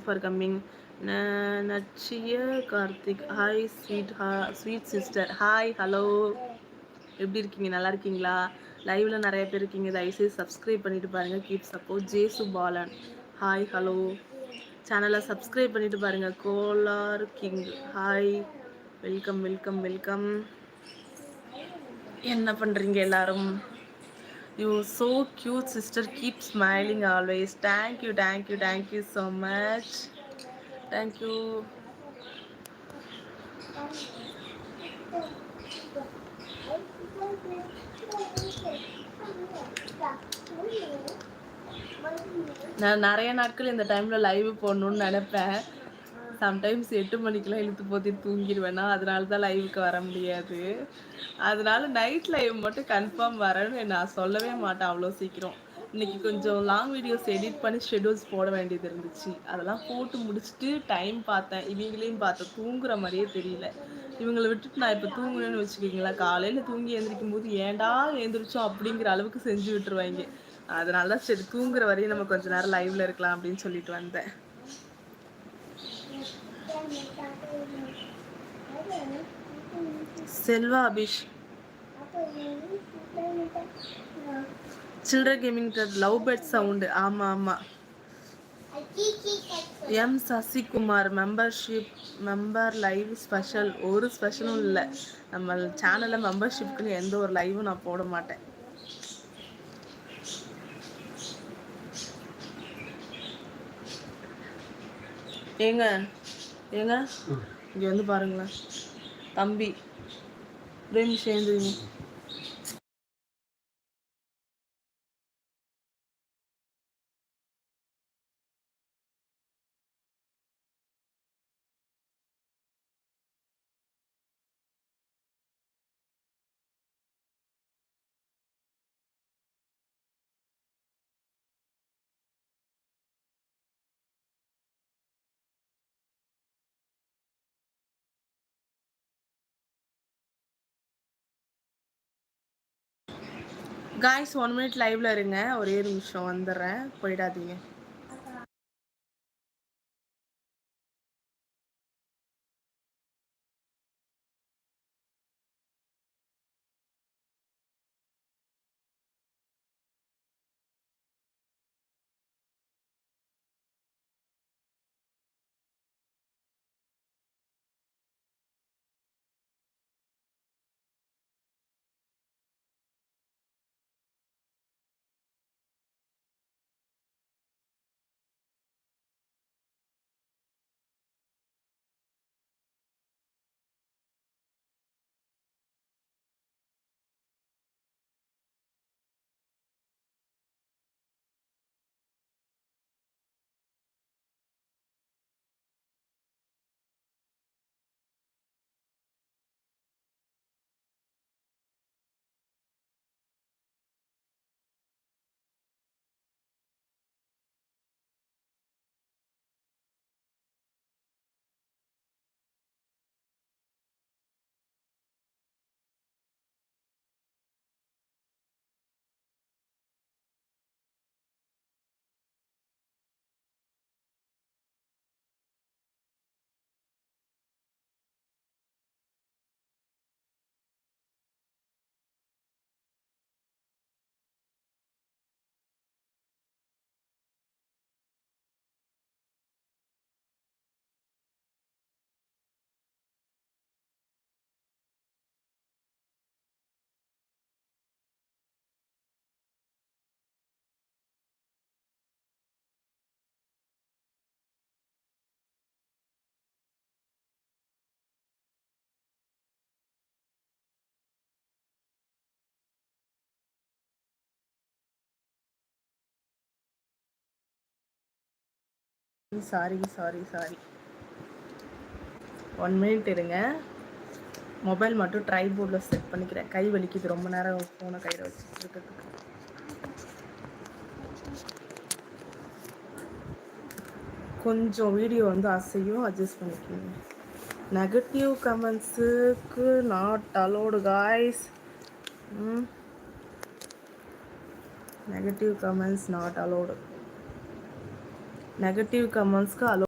For coming. நட்சிய Karthik, hi sweet sister, hi hello, எப்படி இருக்கீங்க? நல்லா இருக்கீங்களா? லைவ்ல நிறைய பேர் இருக்கீங்க, தயவுசெய்து சப்ஸ்கிரைப் பண்ணிட்டு பாருங்க. Keep support. Jesu Balan, hi hello, சேனலை சப்ஸ்கிரைப் பண்ணிட்டு பாருங்க. Kolar king, hi, welcome welcome welcome. என்ன பண்றீங்க எல்லாரும்? You so cute sister, keep smiling always. Thank you, thank you, thank you so much. Thank you. நான் நிறைய நாட்கள் இந்த டைம்ல லைவ் போடணும்னு நினைப்பேன். சம்டைம்ஸ் 8 மணிக்கெல்லாம் இழுத்து போத்தி தூங்கிடுவேன்னா, அதனால தான் லைவுக்கு வர முடியாது. அதனால நைட் லைவ் மட்டும் கன்ஃபார்ம் வரேன்னு நான் சொல்லவே மாட்டேன் அவ்வளோ சீக்கிரம். இன்னைக்கு கொஞ்சம் லாங் வீடியோஸ் எடிட் பண்ணி ஷெடியூல்ஸ் போட வேண்டியது இருந்துச்சு. அதெல்லாம் போட்டு முடிச்சுட்டு டைம் பார்த்தேன். இவங்களையும் பார்த்தேன், தூங்குற மாதிரியே தெரியல. இவங்களை விட்டுட்டு நான் இப்போ தூங்குனேன்னு வச்சுக்கிங்களா, காலையில் தூங்கி எழுந்திரிக்கும் போது ஏண்டா எழுந்திரிச்சோம் அப்படிங்கிற அளவுக்கு செஞ்சு விட்டுருவாங்க. அதனால தான் சரி தூங்குற வரையும் நம்ம கொஞ்ச நேரம் லைவ்ல இருக்கலாம் அப்படின்னு சொல்லிட்டு வந்தேன். Selva Abhish, children gaming love bird sound. ஆமா ஆமா. M Sasikumar, member live special. ஒரு ஸ்பெஷலும் இல்லை. நம்ம சேனல்ல மெம்பர்ஷிப்க்குன்னு எந்த ஒரு லைவும் நான் போட மாட்டேன். ஏங்க ஏங்க இங்க வந்து பாருங்களேன் தம்பி, பிரேம் சேர்ந்துருங்க. காய்ஸ் 1 minute லைவ்ல இருங்க, ஒரே நிமிஷம் வந்துடுறேன், போயிடாதீங்க. சாரி 1 minute இருங்க. மொபைல் மட்டும் ட்ரைபோர்டில் செட் பண்ணிக்கிறேன். கை வலிக்குது ரொம்ப நேரம் ஃபோனை கையில் வச்சுட்டு இருக்கிறதுக்கு. கொஞ்சம் வீடியோ வந்து அசையும், அட்ஜஸ்ட் பண்ணிக்கோங்க. நெகட்டிவ் கமெண்ட்ஸுக்கு not allowed guys. Negative comments not allowed. Negative கமெண்ட்ஸ்க்கு அலோ